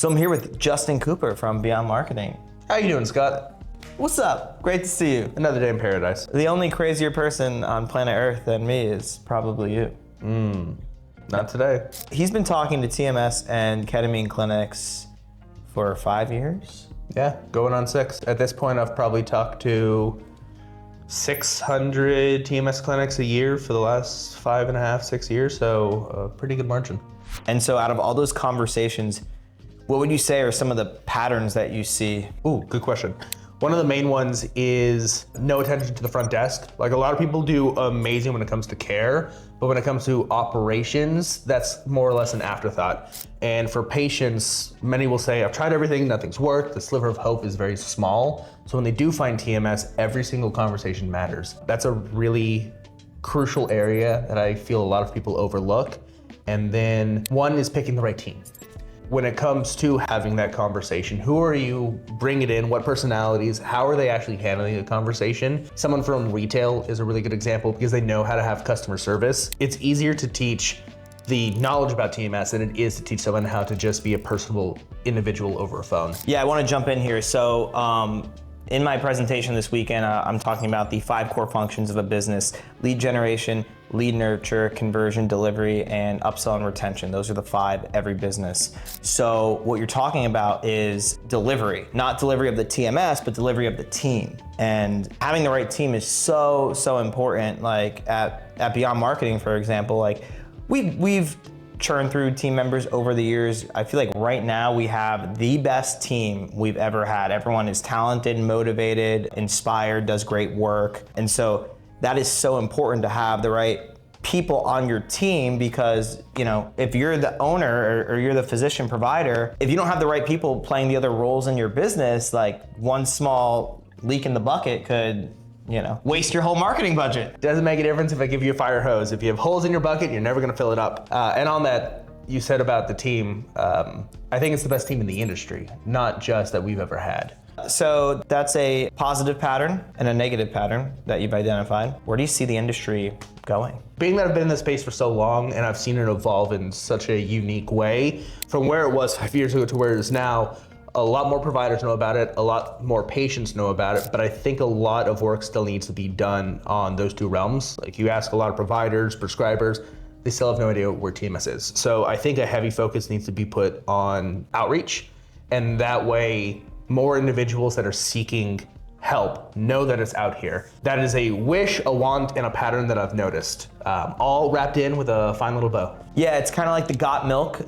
So I'm here with Justin Cooper from Beyond Marketing. How you doing, Scott? What's up? Great to see you. Another day in paradise. The only crazier person on planet Earth than me is probably you. Not today. He's been talking to TMS and ketamine clinics for 5 years. Yeah, going on 6. At this point, I've probably talked to 600 TMS clinics a year for the last 5.5, 6 years, so a pretty good margin. And so out of all those conversations, what would you say are some of the patterns that you see? Ooh, good question. One of the main ones is no attention to the front desk. Like, a lot of people do amazing when it comes to care, but when it comes to operations, that's more or less an afterthought. And for patients, many will say, I've tried everything, nothing's worked. The sliver of hope is very small. So when they do find TMS, every single conversation matters. That's a really crucial area that I feel a lot of people overlook. And then one is picking the right team. When it comes to having that conversation, who are you bringing in, what personalities, how are they actually handling the conversation? Someone from retail is a really good example because they know how to have customer service. It's easier to teach the knowledge about TMS than it is to teach someone how to just be a personable individual over a phone. Yeah, I want to jump in here. So in my presentation this weekend, I'm talking about the 5 core functions of a business: lead generation, lead nurture, conversion, delivery, and upsell and retention. Those are the 5 every business. So what you're talking about is delivery, not delivery of the TMS, but delivery of the team. And having the right team is so important. Like at Beyond Marketing, for example, like we've churned through team members over the years. I feel like right now we have the best team we've ever had. Everyone is talented, motivated, inspired, does great work. And so that is so important to have the right people on your team, because, you know, if you're the owner or you're the physician provider, if you don't have the right people playing the other roles in your business, like one small leak in the bucket could, you know, waste your whole marketing budget. Doesn't make a difference if I give you a fire hose. If you have holes in your bucket, you're never gonna fill it up. And on that, you said about the team, I think it's the best team in the industry, not just that we've ever had. So that's a positive pattern and a negative pattern that you've identified. Where do you see the industry going? Being that I've been in this space for so long and I've seen it evolve in such a unique way, from where it was 5 years ago to where it is now, a lot more providers know about it, a lot more patients know about it, but I think a lot of work still needs to be done on those 2 realms. Like, you ask a lot of providers, prescribers, they still have no idea where TMS is. So I think a heavy focus needs to be put on outreach, and that way more individuals that are seeking help know that it's out here. That is a wish, a want, and a pattern that I've noticed, all wrapped in with a fine little bow. Yeah, it's kind of like the Got Milk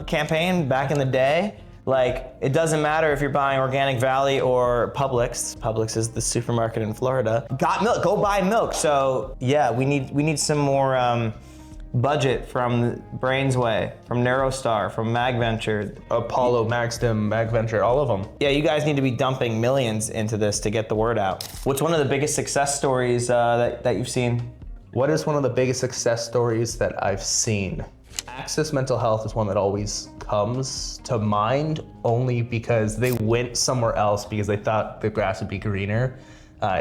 campaign back in the day. Like, it doesn't matter if you're buying Organic Valley or Publix. Publix is the supermarket in Florida. Got milk, go buy milk. So yeah, we need some more budget from Brainsway, from Neurostar, from MagVenture. Apollo, Magstem, MagVenture, all of them. Yeah, you guys need to be dumping millions into this to get the word out. What's one of the biggest success stories that you've seen? What is one of the biggest success stories that I've seen? Access Mental Health is one that always comes to mind, only because they went somewhere else because they thought the grass would be greener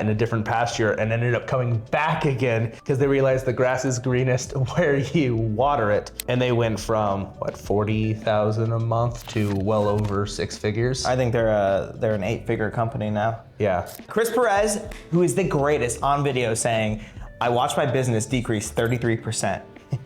in a different pasture, and ended up coming back again because they realized the grass is greenest where you water it. And they went from, what, 40,000 a month to well over 6 figures. I think they're an 8-figure company now. Yeah. Chris Perez, who is the greatest, on video saying, "I watched my business decrease 33%.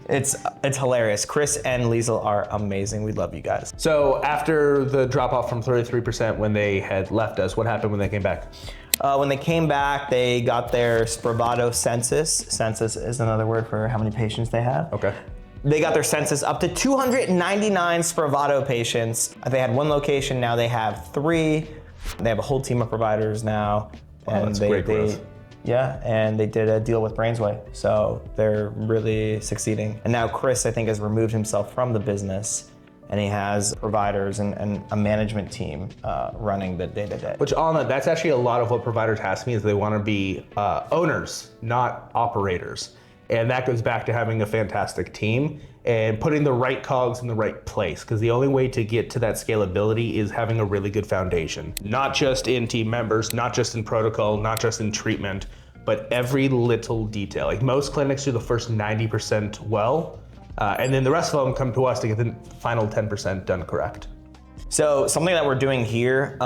It's hilarious. Chris and Liesl are amazing. We love you guys. So after the drop off from 33% when they had left us, what happened when they came back? When they came back, they got their SPRAVATO census. Census is another word for how many patients they have. Okay. They got their census up to 299 SPRAVATO patients. They had 1 location, now they have 3. They have a whole team of providers now. Wow, that's great growth. Yeah, and they did a deal with Brainsway, so they're really succeeding. And now Chris, I think, has removed himself from the business, and he has providers and a management team running the day-to-day. Which, on that's actually a lot of what providers ask me, is they want to be owners, not operators. And that goes back to having a fantastic team and putting the right cogs in the right place, because the only way to get to that scalability is having a really good foundation. Not just in team members, not just in protocol, not just in treatment, but every little detail. Like, most clinics do the first 90% well, and then the rest of them come to us to get the final 10% done correct. So something that we're doing here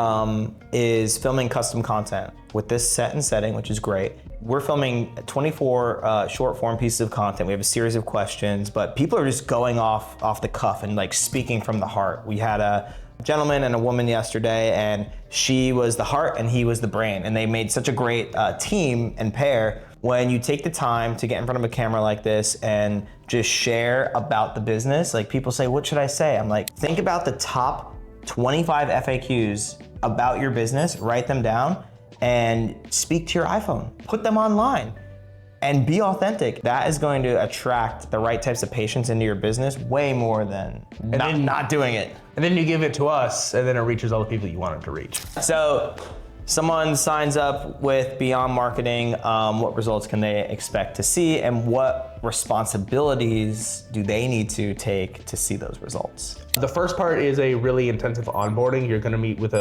is filming custom content with this set and setting, which is great. We're filming 24 short form pieces of content. We have a series of questions, but people are just going off the cuff and like speaking from the heart. We had a gentleman and a woman yesterday, and she was the heart and he was the brain, and they made such a great team and pair. When you take the time to get in front of a camera like this and just share about the business, like people say, what should I say? I'm like, think about the top 25 FAQs about your business, write them down, and speak to your iPhone. Put them online and be authentic. That is going to attract the right types of patients into your business way more than not doing it. And then you give it to us, and then it reaches all the people you want it to reach. So someone signs up with Beyond Marketing, what results can they expect to see, and what responsibilities do they need to take to see those results? The first part is a really intensive onboarding. You're gonna meet with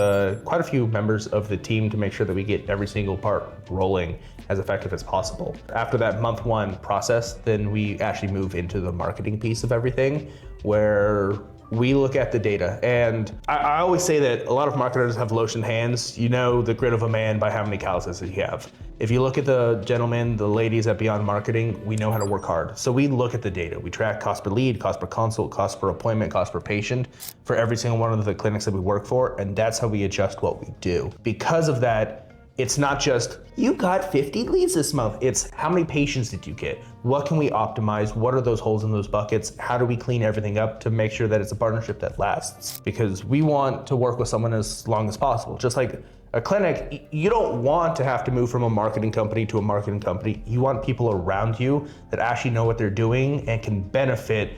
quite a few members of the team to make sure that we get every single part rolling as effective as possible. After that month one process, then we actually move into the marketing piece of everything, where we look at the data. And I always say that a lot of marketers have lotion hands. You know the grit of a man by how many calluses that you have. If you look at the gentlemen, the ladies at Beyond Marketing, we know how to work hard. So we look at the data. We track cost per lead, cost per consult, cost per appointment, cost per patient for every single one of the clinics that we work for. And that's how we adjust what we do. Because of that, it's not just, you got 50 leads this month. It's how many patients did you get? What can we optimize? What are those holes in those buckets? How do we clean everything up to make sure that it's a partnership that lasts? Because we want to work with someone as long as possible. Just like a clinic, you don't want to have to move from a marketing company to a marketing company. You want people around you that actually know what they're doing and can benefit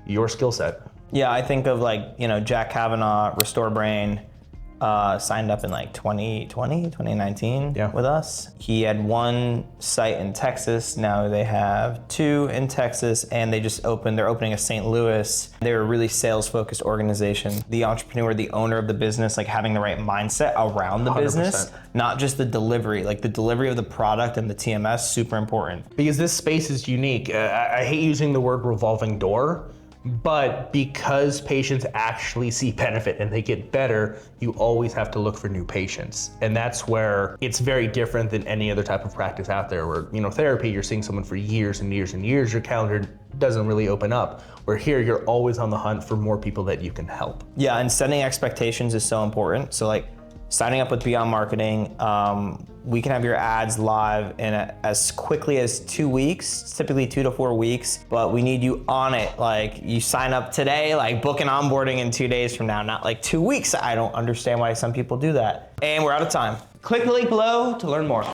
your skill set. Yeah, I think of like, Jack Kavanaugh, Restore Brain, signed up in like 2019 with us. He had one site in Texas. Now they have two in Texas, and they're opening a St. Louis. They're a really sales focused organization. The entrepreneur, the owner of the business, like having the right mindset around the 100%. Business, not just the delivery, like the delivery of the product and the TMS, super important. Because this space is unique. I hate using the word revolving door, but because patients actually see benefit and they get better, you always have to look for new patients. And that's where it's very different than any other type of practice out there where, therapy, you're seeing someone for years and years and years, your calendar doesn't really open up. Where here, you're always on the hunt for more people that you can help. Yeah, and setting expectations is so important. So like signing up with Beyond Marketing, we can have your ads live in as quickly as 2 weeks, typically 2 to 4 weeks, but we need you on it. Like you sign up today, like book an onboarding in 2 days from now, not like 2 weeks. I don't understand why some people do that. And we're out of time. Click the link below to learn more.